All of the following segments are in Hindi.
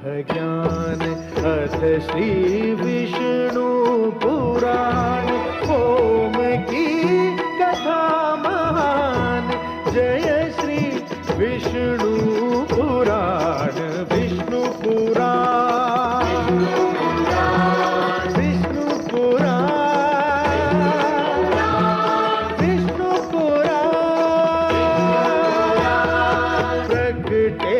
ज्ञान अथ श्री विष्णु पुराण। ओम की कथा महान, जय श्री विष्णु पुराण। विष्णु पुराण, विष्णु पुराण, विष्णु पुराण। प्रगटे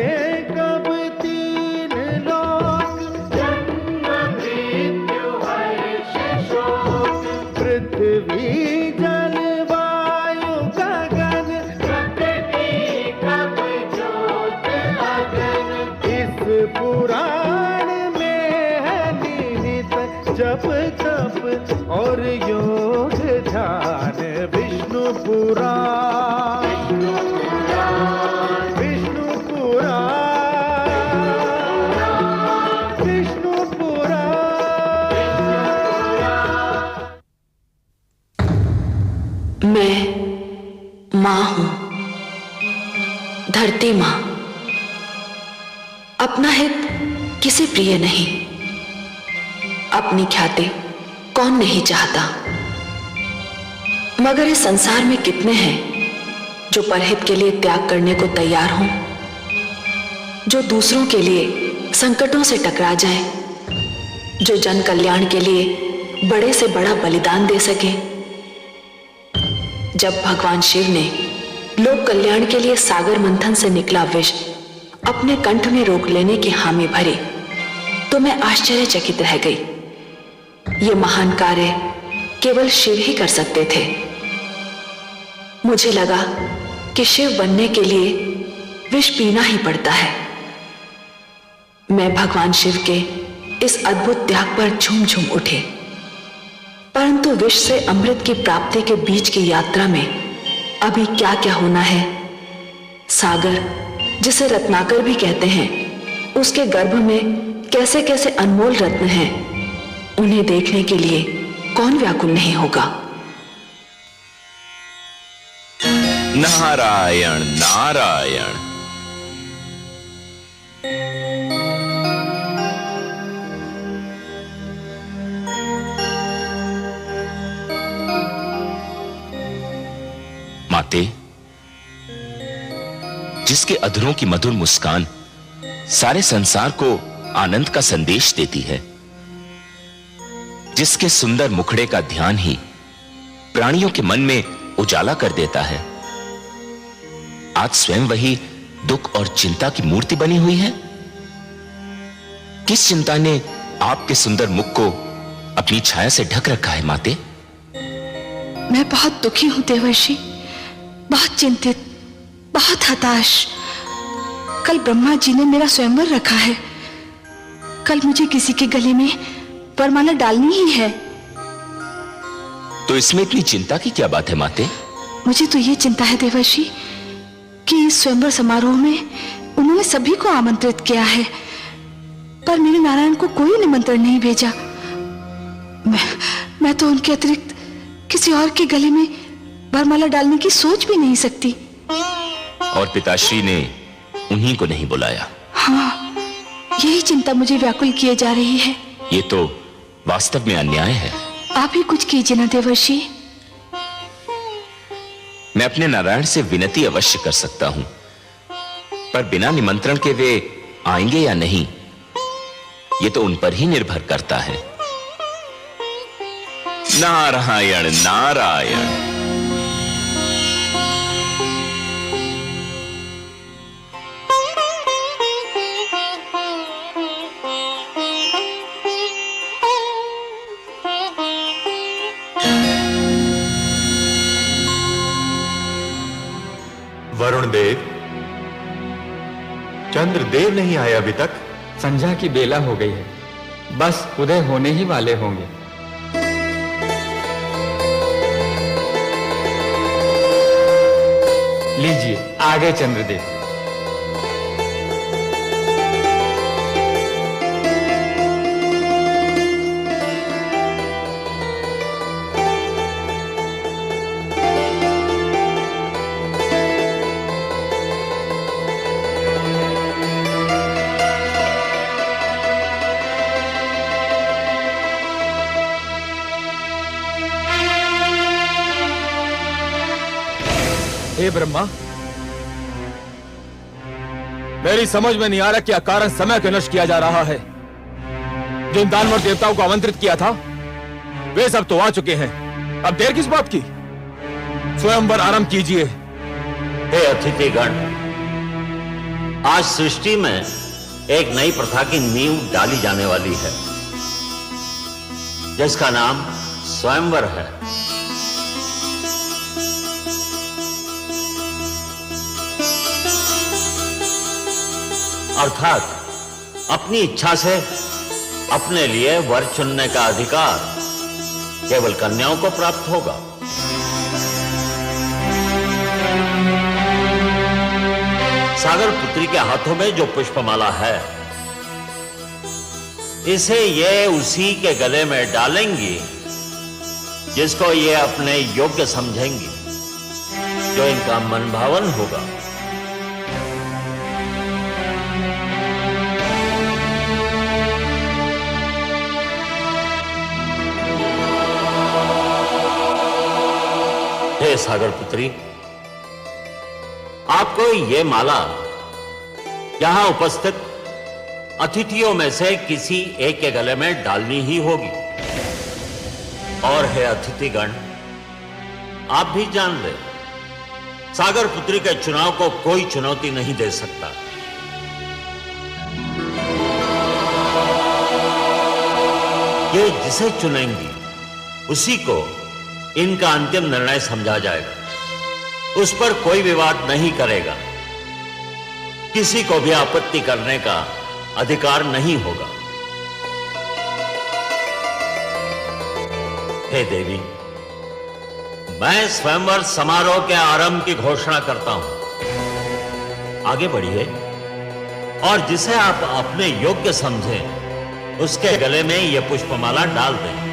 कब तीन लोक, जन्म मृत्यु हर्ष शोक। पृथ्वी जल वायु गगन, प्रकृति कब ज्योत अगन। इस पुराण में है निहित जप तप और योग ध्यान। विष्णु पुराण, विष्णु पुराण, विष्णु पुराण। मैं मां हूं, धरती मां। अपना हित किसे प्रिय नहीं, अपनी ख्याति कौन नहीं चाहता। मगर इस संसार में कितने हैं जो परहित के लिए त्याग करने को तैयार हों, जो दूसरों के लिए संकटों से टकरा जाएं, जो जन कल्याण के लिए बड़े से बड़ा बलिदान दे सके। जब भगवान शिव ने लोक कल्याण के लिए सागर मंथन से निकला विष अपने कंठ में रोक लेने की हामी भरी, तो मैं आश्चर्यचकित रह गई। ये महान कार्य केवल शिव ही कर सकते थे। मुझे लगा कि शिव बनने के लिए विष पीना ही पड़ता है। मैं भगवान शिव के इस अद्भुत त्याग पर झूम झूम उठी। परंतु विष से अमृत की प्राप्ति के बीच की यात्रा में अभी क्या क्या होना है, सागर जिसे रत्नाकर भी कहते हैं, उसके गर्भ में कैसे कैसे अनमोल रत्न हैं, उन्हें देखने के लिए कौन व्याकुल नहीं होगा। नारायण नारायण। माते, जिसके अधरों की मधुर मुस्कान सारे संसार को आनंद का संदेश देती है, जिसके सुंदर मुखड़े का ध्यान ही प्राणियों के मन में उजाला कर देता है, आज स्वयं वही दुख और चिंता की मूर्ति बनी हुई है। किस चिंता ने आपके सुंदर मुख को अपनी छाया से ढक रखा है माते? मैं बहुत दुखी हूं देवर्षि, बहुत चिंतित, बहुत हताश। कल ब्रह्मा जी ने मेरा स्वयंवर रखा है। कल मुझे किसी के गले में वरमाला डालनी ही है। तो इसमें इतनी चिंता की क्या बात है माते? मुझे तो ये चिंता है देवर्षि कि इस स्वयंवर समारोह में उन्होंने सभी को आमंत्रित किया है, पर मेरे नारायण को कोई निमंत्रण नहीं भेजा। मैं तो उनके अतिरिक्त किसी और के गले में वरमाला डालने की सोच भी नहीं सकती। और पिताश्री ने उन्हीं को नहीं बुलाया? हाँ, यही चिंता मुझे व्याकुल किए जा रही है। ये तो वास्तव में अन्याय है। आप ही कुछ कीजिए ना देवर्षि। मैं अपने नारायण से विनती अवश्य कर सकता हूं, पर बिना निमंत्रण के वे आएंगे या नहीं, ये तो उन पर ही निर्भर करता है। नारायण नारायण। वरुण देव, चंद्रदेव नहीं आए अभी तक? संध्या की बेला हो गई है, बस उदय होने ही वाले होंगे। लीजिए, आ गए चंद्रदेव। हे ब्रह्मा, मेरी समझ में नहीं आ रहा क्या कारण समय को नष्ट किया जा रहा है। जिन दानवर देवताओं को आमंत्रित किया था वे सब तो आ चुके हैं, अब देर किस बात की? स्वयंवर आरंभ कीजिए। हे अतिथिगण, आज सृष्टि में एक नई प्रथा की नींव डाली जाने वाली है, जिसका नाम स्वयंवर है। अर्थात अपनी इच्छा से अपने लिए वर चुनने का अधिकार केवल कन्याओं को प्राप्त होगा। सागर पुत्री के हाथों में जो पुष्पमाला है, इसे ये उसी के गले में डालेंगी जिसको ये अपने योग्य समझेंगी, जो इनका मन भावन होगा। हे सागर पुत्री, आपको ये माला यहां उपस्थित अतिथियों में से किसी एक के गले में डालनी ही होगी। और हे अतिथिगण, आप भी जान ले, सागर पुत्री के चुनाव को कोई चुनौती नहीं दे सकता। ये जिसे चुनेंगी उसी को इनका अंतिम निर्णय समझा जाएगा। उस पर कोई विवाद नहीं करेगा, किसी को भी आपत्ति करने का अधिकार नहीं होगा। हे देवी, मैं स्वयंवर समारोह के आरंभ की घोषणा करता हूं। आगे बढ़िए और जिसे आप अपने योग्य समझें उसके गले में यह पुष्पमाला डाल दें।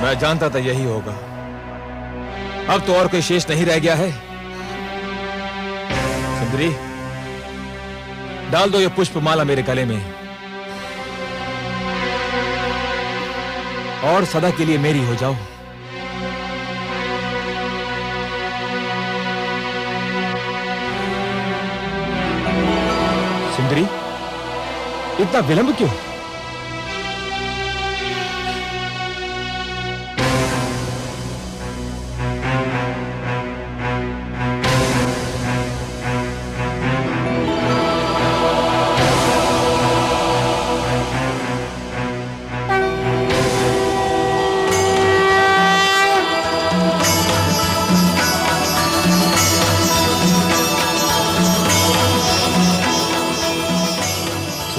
मैं जानता था यही होगा। अब तो और कोई शेष नहीं रह गया है। सुंदरी, डाल दो ये पुष्पमाला मेरे गले में और सदा के लिए मेरी हो जाओ। सुंदरी, इतना विलंब क्यों?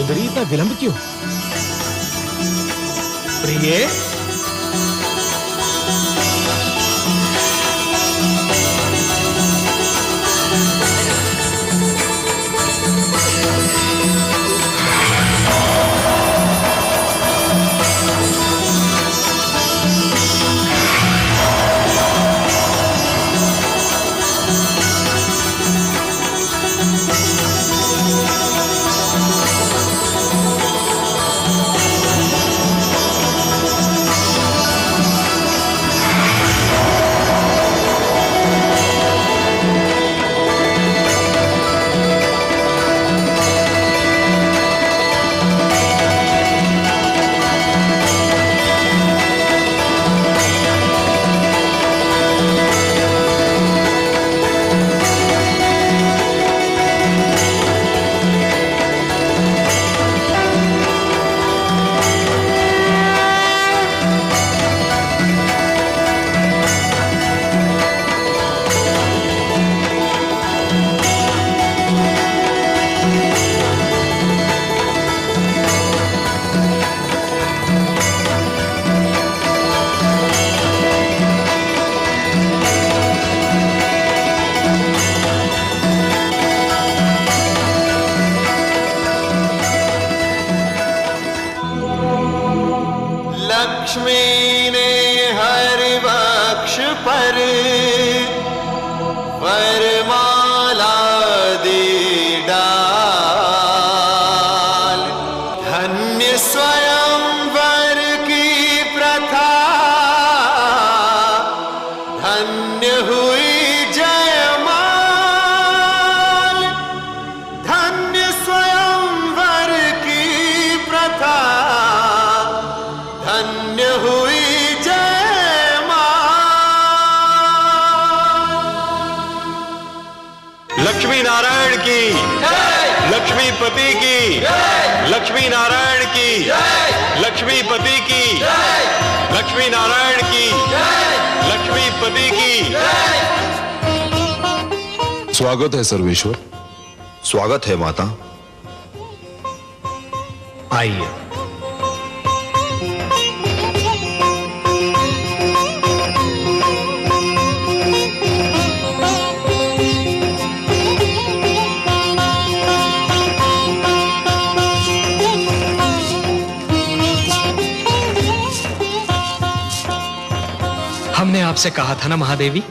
सुंदरी इतना विलंब क्यों? प्रिय, लक्ष्मी ने हर वक्ष पर वरमाला दी डाल। धन्य स्वयंवर की प्रथा, धन्य हुई जयमाल। धन्य स्वयंवर की प्रथा, धन्य हुई जयमाल। लक्ष्मी नारायण की, लक्ष्मीपति की, लक्ष्मी नारायण की, लक्ष्मीपति की, लक्ष्मी नारायण की, लक्ष्मीपति की। स्वागत है सर्वेश्वर। स्वागत है माता। आइए। हमने आपसे कहा था ना महादेवी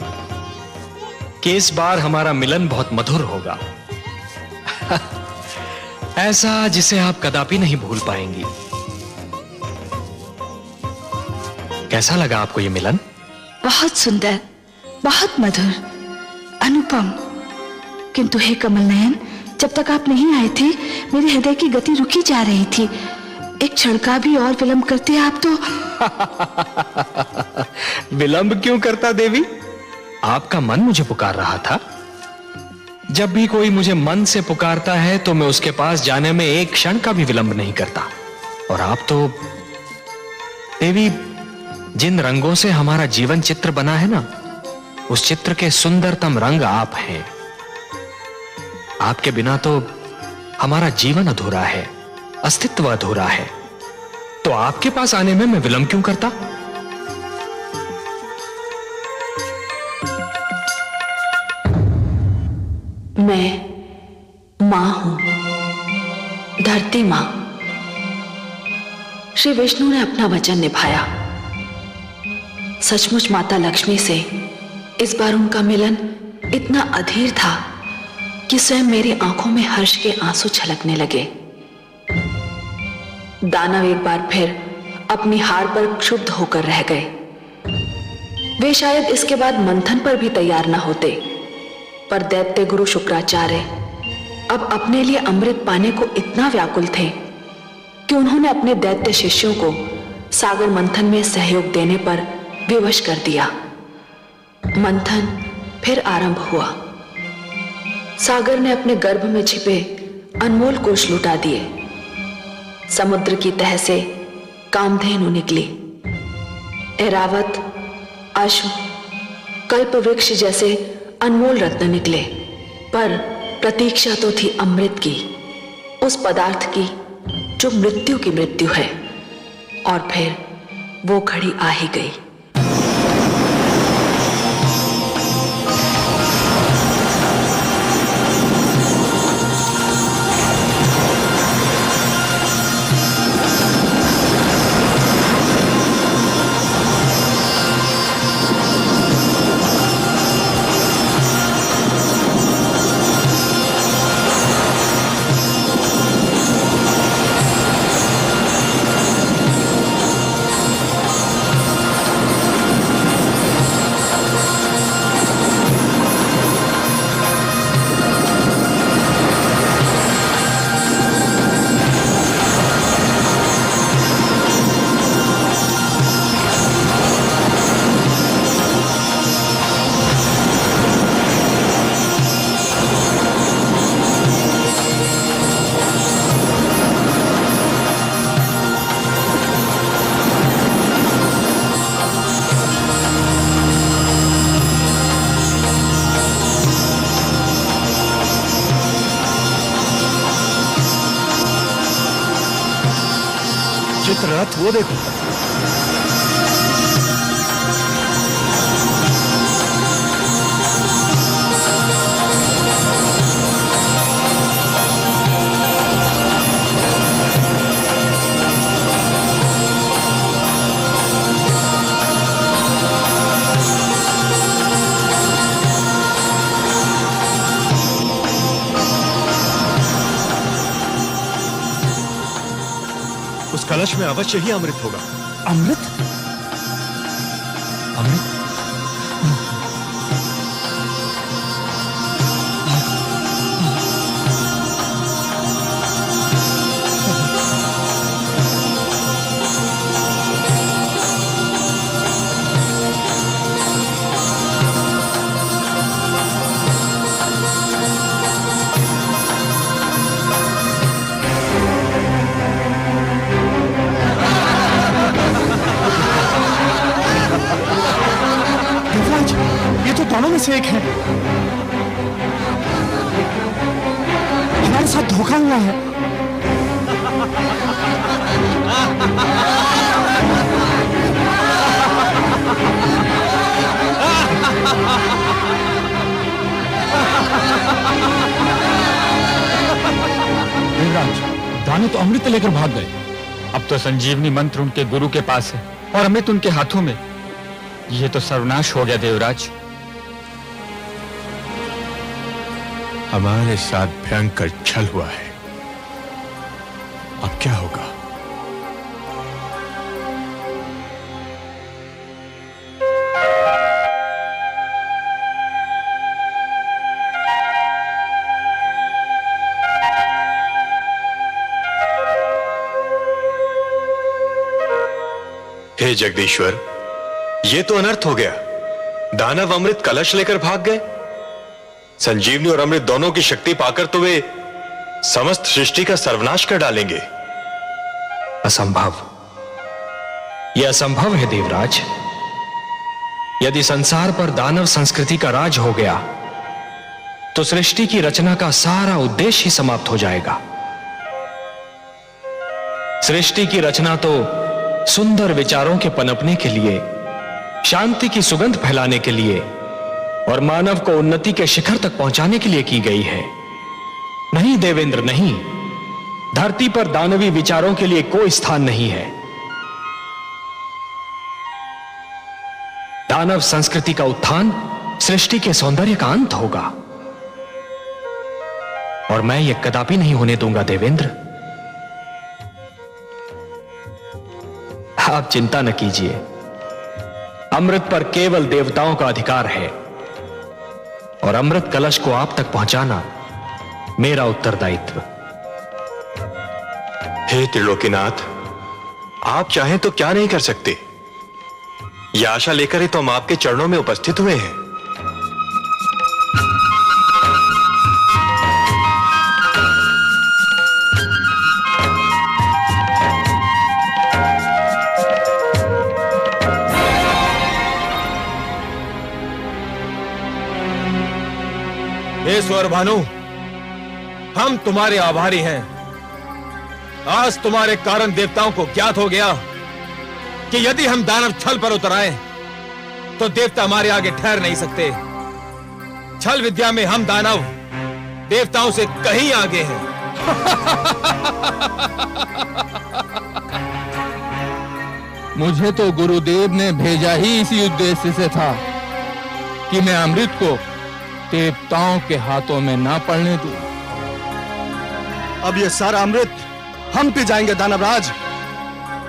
कि इस बार हमारा मिलन बहुत मधुर होगा। ऐसा जिसे आप कदापि नहीं भूल पाएंगी। कैसा लगा आपको ये मिलन? बहुत सुंदर, बहुत मधुर, अनुपम। किंतु हे कमल नयन, जब तक आप नहीं आए थे मेरे हृदय की गति रुकी जा रही थी। एक क्षण का भी और विलंब करते आप तो। विलंब क्यों करता देवी? आपका मन मुझे पुकार रहा था। जब भी कोई मुझे मन से पुकारता है तो मैं उसके पास जाने में एक क्षण का भी विलंब नहीं करता। और आप तो देवी, जिन रंगों से हमारा जीवन चित्र बना है ना, उस चित्र के सुंदरतम रंग आप हैं। आपके बिना तो हमारा जीवन अधूरा है, अस्तित्व अधूरा है। तो आपके पास आने में मैं विलंब क्यों करता? मैं मां हूं, धरती मां। श्री विष्णु ने अपना वचन निभाया। सचमुच माता लक्ष्मी से इस बार उनका मिलन इतना अधीर था कि स्वयं मेरी आंखों में हर्ष के आंसू छलकने लगे। दानव एक बार फिर अपनी हार पर क्षुब्ध होकर रह गए। वे शायद इसके बाद मंथन पर भी तैयार न होते, पर दैत्य गुरु शुक्राचार्य अब अपने लिए अमृत पाने को इतना व्याकुल थे कि उन्होंने अपने दैत्य शिष्यों को सागर मंथन में सहयोग देने पर विवश कर दिया। मंथन फिर आरंभ हुआ। सागर ने अपने गर्भ में छिपे अनमोल कोष लुटा दिए। समुद्र की तह से कामधेनु निकली। ऐरावत, अश्व, कल्प वृक्ष जैसे अनमोल रत्न निकले, पर प्रतीक्षा तो थी अमृत की, उस पदार्थ की जो मृत्यु की मृत्यु है। और फिर वो घड़ी आ ही गई। चित्ररथ वो देखो। उस कलश में अवश्य ही अमृत होगा। अमृत? अमृत? दोनों में से एक है। हमारे साथ धोखा हुआ है। देवराज, दानव तो अमृत लेकर भाग गए। अब तो संजीवनी मंत्र उनके गुरु के पास है और अमृत उनके हाथों में। यह तो सर्वनाश हो गया देवराज। हमारे साथ भयंकर छल हुआ है। अब क्या होगा? हे जगदीश्वर, ये तो अनर्थ हो गया। दानव अमृत कलश लेकर भाग गए। संजीवनी और अमृत दोनों की शक्ति पाकर तो वे समस्त सृष्टि का सर्वनाश कर डालेंगे। असंभव। यह असंभव है देवराज। यदि संसार पर दानव संस्कृति का राज हो गया तो सृष्टि की रचना का सारा उद्देश्य ही समाप्त हो जाएगा। सृष्टि की रचना तो सुंदर विचारों के पनपने के लिए, शांति की सुगंध फैलाने के लिए और मानव को उन्नति के शिखर तक पहुंचाने के लिए की गई है। नहीं देवेंद्र, नहीं। धरती पर दानवी विचारों के लिए कोई स्थान नहीं है। दानव संस्कृति का उत्थान सृष्टि के सौंदर्य का अंत होगा और मैं यह कदापि नहीं होने दूंगा देवेंद्र। आप चिंता न कीजिए। अमृत पर केवल देवताओं का अधिकार है और अमृत कलश को आप तक पहुंचाना मेरा उत्तरदायित्व। हे त्रिलोकीनाथ, आप चाहें तो क्या नहीं कर सकते। यह आशा लेकर ही तो हम आपके चरणों में उपस्थित हुए हैं। हे स्वर भानु, हम तुम्हारे आभारी हैं। आज तुम्हारे कारण देवताओं को ज्ञात हो गया कि यदि हम दानव छल पर उतर आए तो देवता हमारे आगे ठहर नहीं सकते। छल विद्या में हम दानव देवताओं से कहीं आगे हैं। मुझे तो गुरुदेव ने भेजा ही इसी उद्देश्य से था कि मैं अमृत को देवताओं के हाथों में ना पड़ने दूं। अब ये सारा अमृत हम पी जाएंगे दानवराज।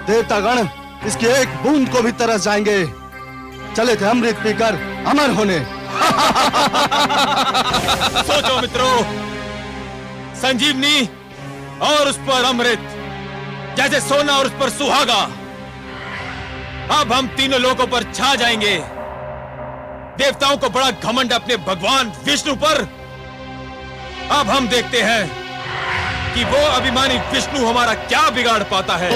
देवतागण इसकी एक बूंद को भी तरस जाएंगे। चले थे अमृत पीकर अमर होने। सोचो मित्रों, संजीवनी और उस पर अमृत जैसे सोना और उस पर सुहागा। अब हम तीनों लोगों पर छा जाएंगे। देवताओं को बड़ा घमंड अपने भगवान विष्णु पर। अब हम देखते हैं कि वो अभिमानी विष्णु हमारा क्या बिगाड़ पाता है।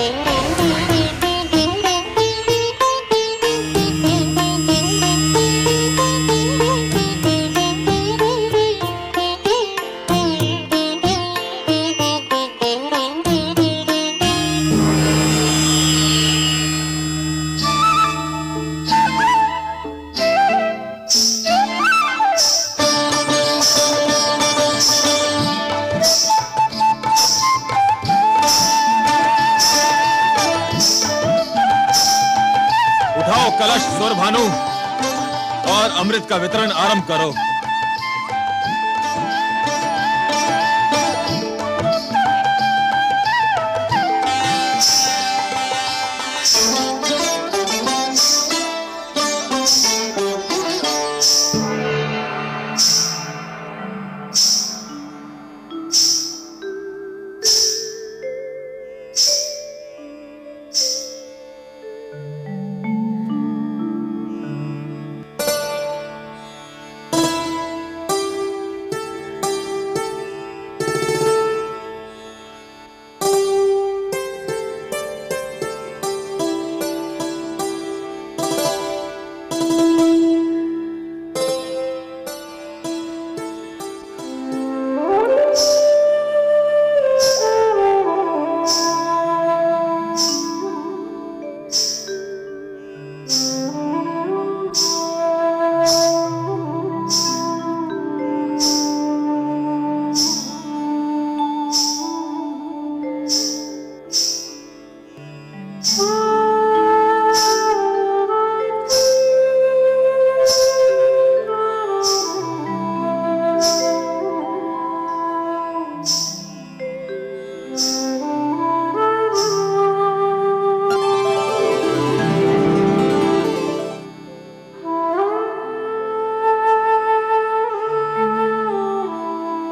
कलश सूर्यभानु और अमृत का वितरण आरंभ करो।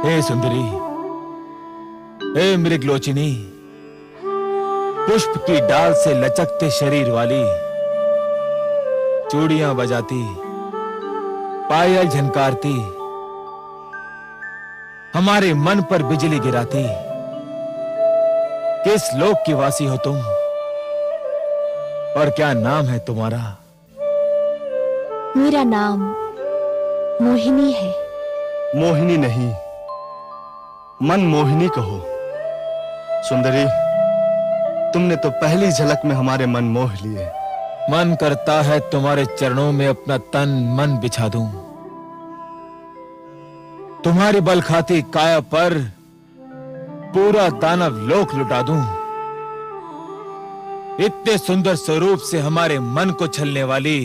हे सुंदरी, हे मृगलोचिनी, पुष्प की डाल से लचकते शरीर वाली, चूड़ियां बजाती, पायल झनकारती, हमारे मन पर बिजली गिराती, किस लोक की वासी हो तुम और क्या नाम है तुम्हारा? मेरा नाम मोहिनी है। मोहिनी नहीं, मन मोहिनी कहो। सुंदरी, तुमने तो पहली झलक में हमारे मन मोह लिए। मन करता है तुम्हारे चरणों में अपना तन मन बिछा दूं, तुम्हारी बल खाती काया पर पूरा दानव लोक लुटा दूं। इतने सुंदर स्वरूप से हमारे मन को छलने वाली,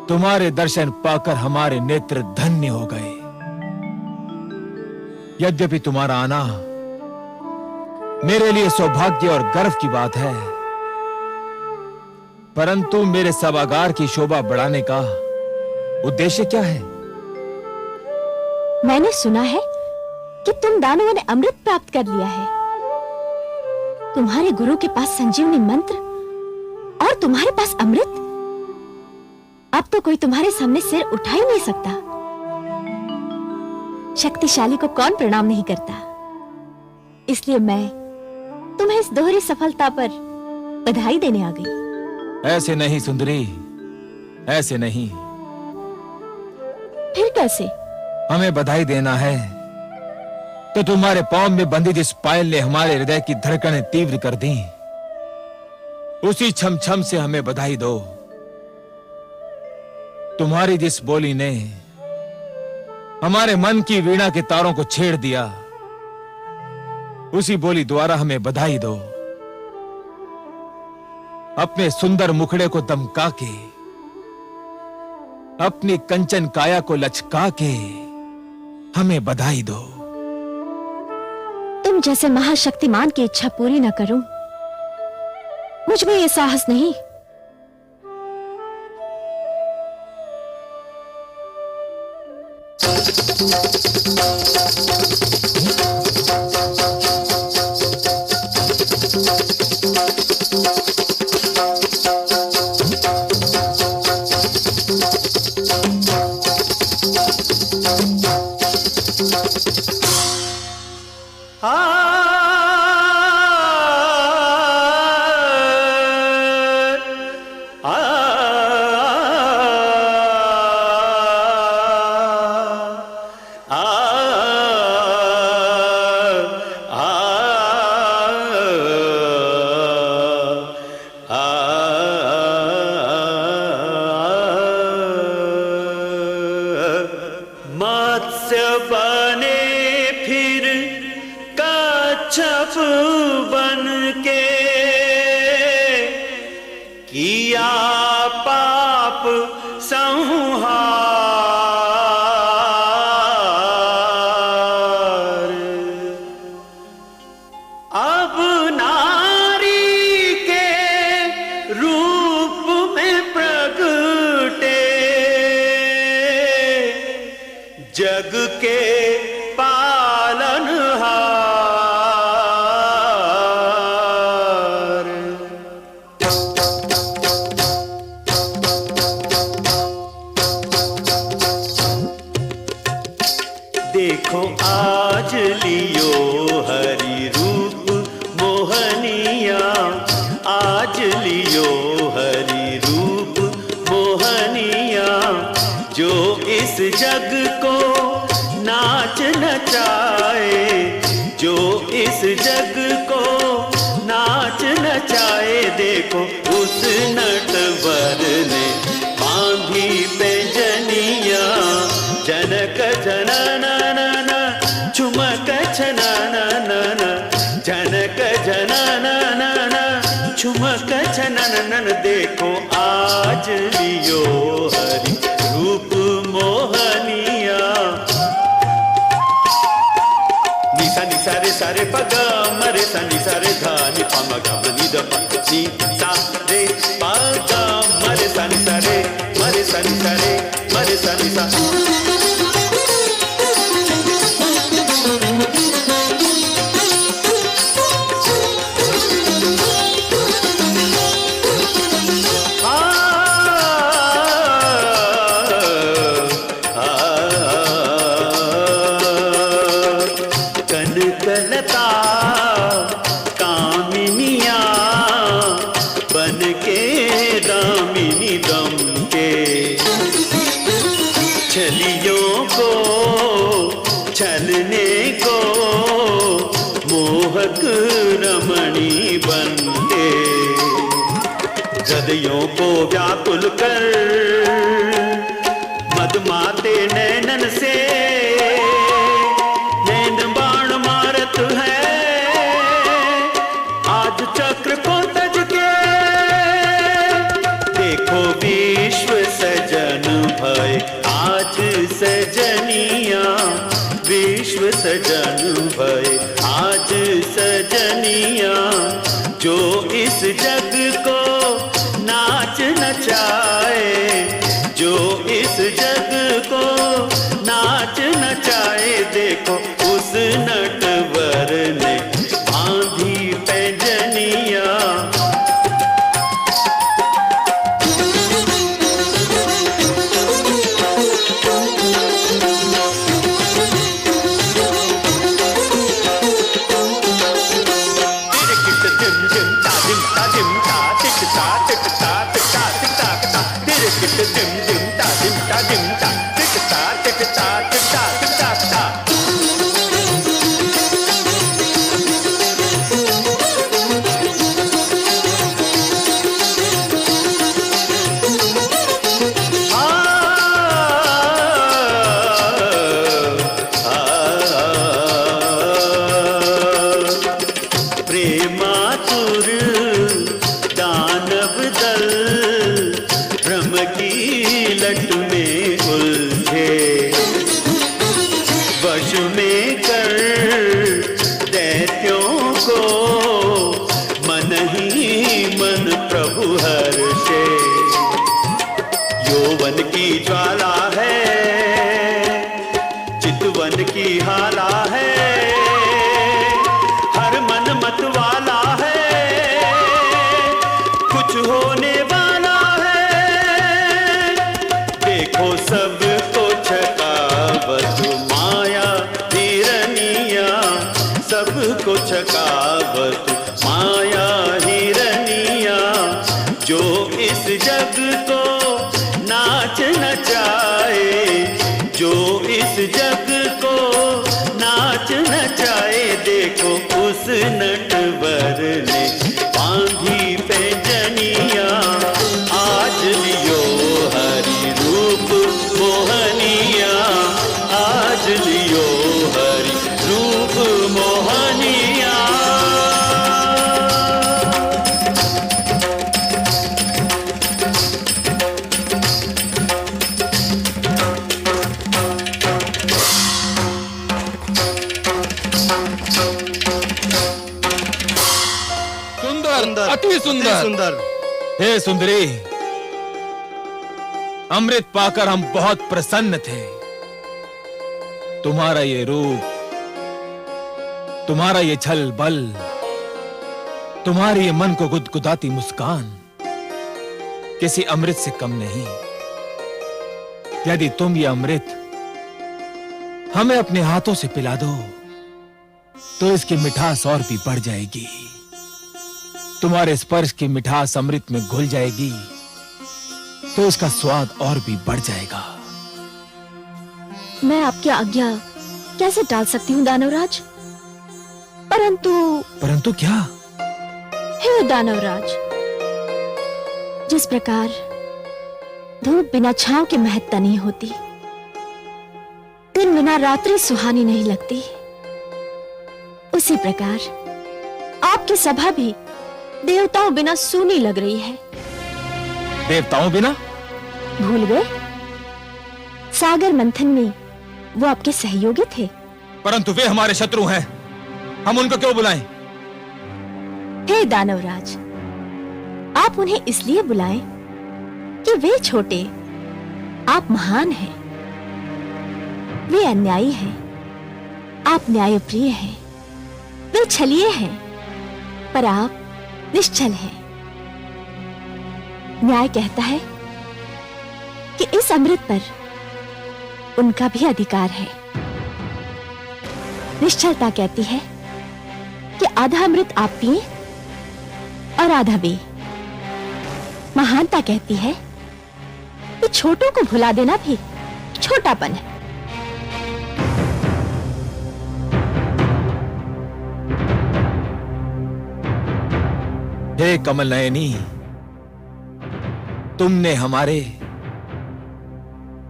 तुम्हारे दर्शन पाकर हमारे नेत्र धन्य हो गए। यद्यपि तुम्हारा आना मेरे लिए सौभाग्य और गर्व की बात है, परंतु मेरे सभागार की शोभा बढ़ाने का उद्देश्य क्या है? मैंने सुना है कि तुम दानवों ने अमृत प्राप्त कर लिया है। तुम्हारे गुरु के पास संजीवनी मंत्र और तुम्हारे पास अमृत। अब तो कोई तुम्हारे सामने सिर उठा ही नहीं सकता। शक्तिशाली को कौन प्रणाम नहीं करता। इसलिए मैं तुम्हें इस दोहरी सफलता पर बधाई देने आ गई। ऐसे नहीं सुंदरी, ऐसे नहीं। फिर कैसे? हमें बधाई देना है तो तुम्हारे पांव में बंधी जिस पायल ने हमारे हृदय की धड़कनें तीव्र कर दी, उसी छम छम से हमें बधाई दो। तुम्हारी जिस बोली ने हमारे मन की वीणा के तारों को छेड़ दिया, उसी बोली द्वारा हमें बधाई दो। अपने सुंदर मुखड़े को दमका के, अपनी कंचन काया को लचका के हमें बधाई दो। तुम जैसे महाशक्तिमान की इच्छा पूरी न करूं, मुझ में ये साहस नहीं। मत्स्य बने फिर कच्छप बन के, किया पाप संहार। अब नारी के रूप में प्रगटे, जग के पालनहार। देखो आज लियो हरि रूप मोहनिया, आज लियो हरि रूप मोहनिया, जो इस जग को नाच नचाए, जो इस जग को नाच नचाए। देखो उस नटवर ने बांधी पैंजनिया, जनक जनन झुमक छनन, जनक जनन झुमक छनन। देखो आज लियो हरि रूप मोहनिया। निसा निसा रे सारे पग मरे सा निसा रे धा नि पा म ग म नि द प नि सा रे पग मरे सा निसा रे मरे सा निसा रे मरे सा निसा। कनकलता कामिनिया बन के दामिनी दम के, छलियों को छलने को मोहक रमणी बन के, हृदयों को व्याकुल कर मदमाते नैनन से नैन बाण मारत है। आज चक्र को तज के देखो विश्व सजन भय, आज सजनिया विश्व सजन भय, आज सजनिया, जो इस जग को नाच नचाए, जो इस जग को नाच नचाए। देखो उस नटवर ने बांधी पैंजनिया। मातुर दानव दल ब्रह्म की लट में उलझे, वश में कर दैत्यों को मन ही मन प्रभु हर्षे। यौवन की ज्वाला है, चितवन की हाला है, हर मन मत वाला है, कुछ होने वाला है। देखो सबको छकावत माया हिरनिया, सबको छकावत माया हिरनिया। जो इस जग को नाच नचाए, जो इस जग को नाच नचाए, देखो उस नटवर ने बांधी पैजनिया। आज लियो हरि रूप मोहनिया, आज लियो हरि रूप मोहनिया। सुंदर, अति सुंदर। हे सुंदरी, अमृत पाकर हम बहुत प्रसन्न थे। तुम्हारा ये रूप, तुम्हारा ये छल बल, तुम्हारी ये मन को गुदगुदाती मुस्कान किसी अमृत से कम नहीं। यदि तुम ये अमृत हमें अपने हाथों से पिला दो तो इसकी मिठास और भी बढ़ जाएगी। तुम्हारे स्पर्श की मिठास अमृत में घुल जाएगी तो इसका स्वाद और भी बढ़ जाएगा। मैं आपकी आज्ञा कैसे टाल सकती हूँ दानवराज? परंतु क्या? हे दानवराज, जिस प्रकार धूप बिना छांव के महकता नहीं होती, दिन बिना रात्रि सुहानी नहीं लगती, उसी प्रकार आपकी सभा भी देवताओं बिना सूनी लग रही है। देवताओं बिना? भूल गए? सागर मंथन में वो आपके सहयोगी थे। परंतु वे हमारे शत्रु हैं, हम उनको क्यों बुलाएं? हे दानवराज, आप उन्हें इसलिए बुलाएं कि वे छोटे, आप महान हैं। वे अन्यायी हैं, आप न्यायप्रिय हैं। वे छलिए हैं, पर आप निश्चल है। न्याय कहता है कि इस अमृत पर उनका भी अधिकार है। निश्चलता कहती है कि आधा अमृत आप पिए और आधा वे। महानता कहती है कि छोटों को भुला देना भी छोटापन है। हे कमल नयनी, तुमने हमारे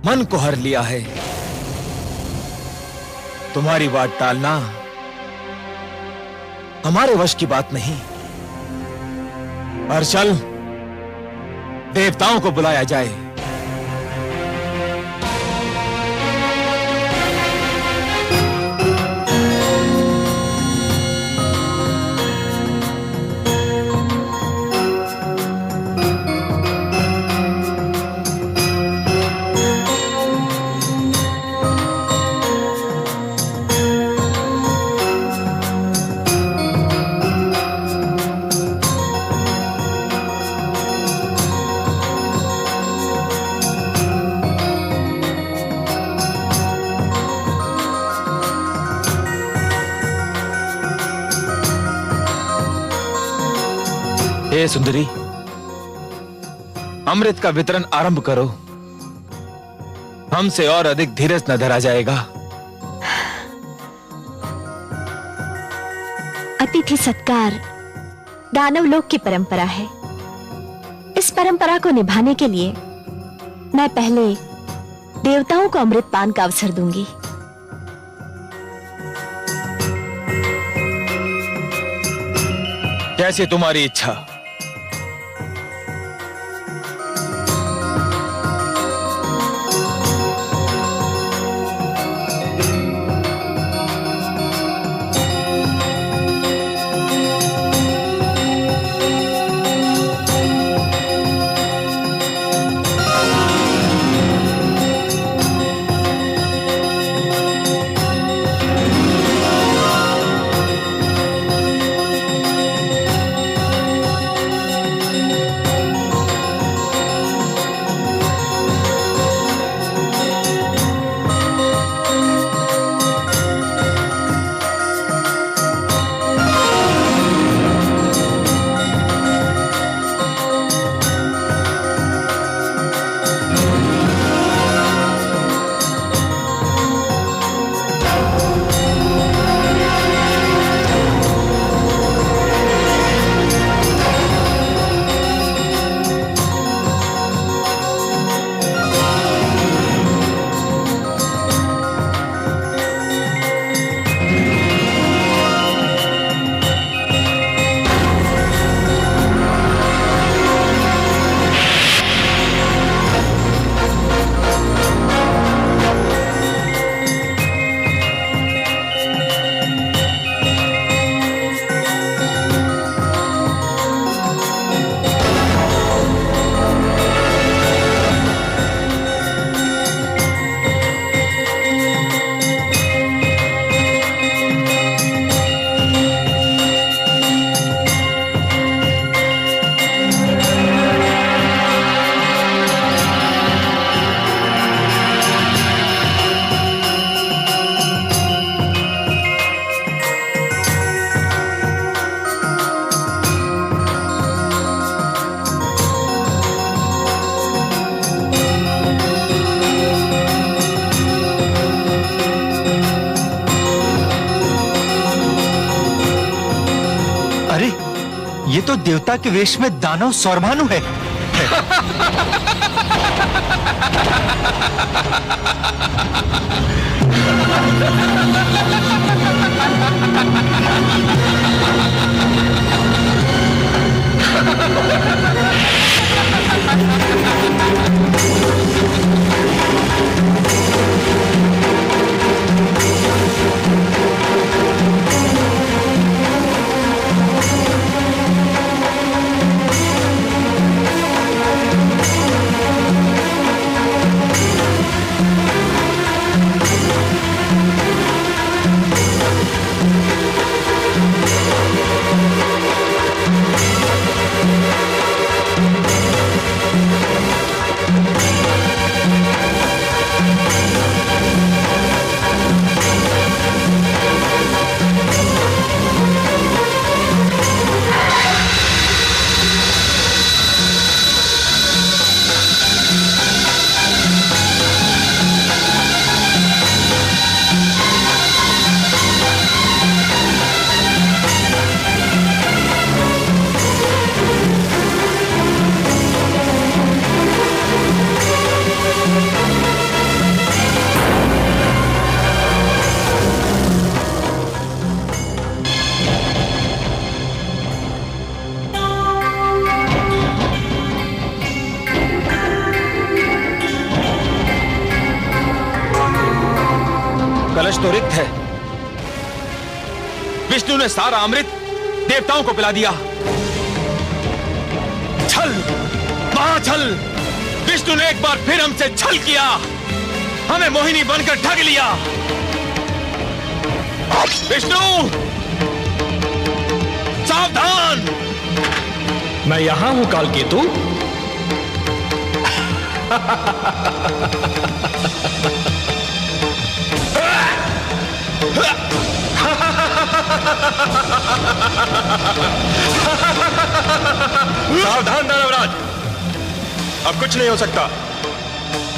मन को हर लिया है। तुम्हारी बात टालना हमारे वश की बात नहीं। और चल, देवताओं को बुलाया जाए। हे सुंदरी, अमृत का वितरण आरंभ करो। हमसे और अधिक धीरज न धरा जाएगा। अतिथि सत्कार दानवलोक की परंपरा है। इस परंपरा को निभाने के लिए मैं पहले देवताओं को अमृत पान का अवसर दूंगी। कैसी तुम्हारी इच्छा। ये तो देवता के वेश में दानव सौरभानु है। कलश तो रिक्त है। विष्णु ने सारा अमृत देवताओं को पिला दिया। छल, महाछल। विष्णु ने एक बार फिर हमसे छल किया, हमें मोहिनी बनकर ठग लिया। विष्णु, सावधान। मैं यहां हूं कालकेतु। सावधान दानवराज, अब कुछ नहीं हो सकता।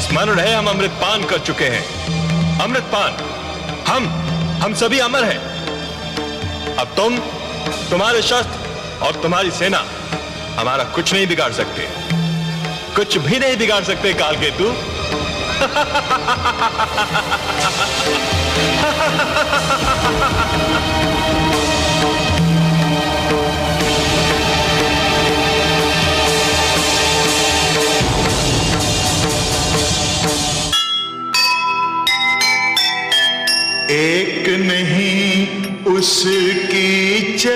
स्मरण रहे, हम अमृतपान कर चुके हैं। अमृतपान, हम सभी अमर हैं। अब तुम, तुम्हारे शस्त्र और तुम्हारी सेना हमारा कुछ नहीं बिगाड़ सकते, कुछ भी नहीं बिगाड़ सकते कालकेतु।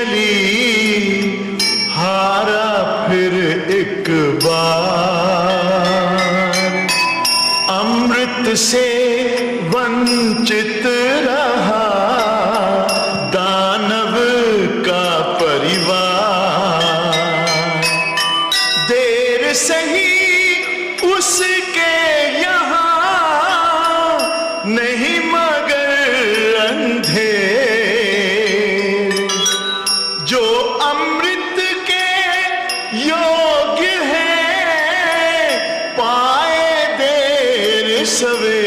चली हारा फिर एक बार, अमृत से वंचित रहा दानव का परिवार। देर सही उसके यहाँ नहीं मगर अंधेर, जो अमृत के योग्य है पाए देर सवेर।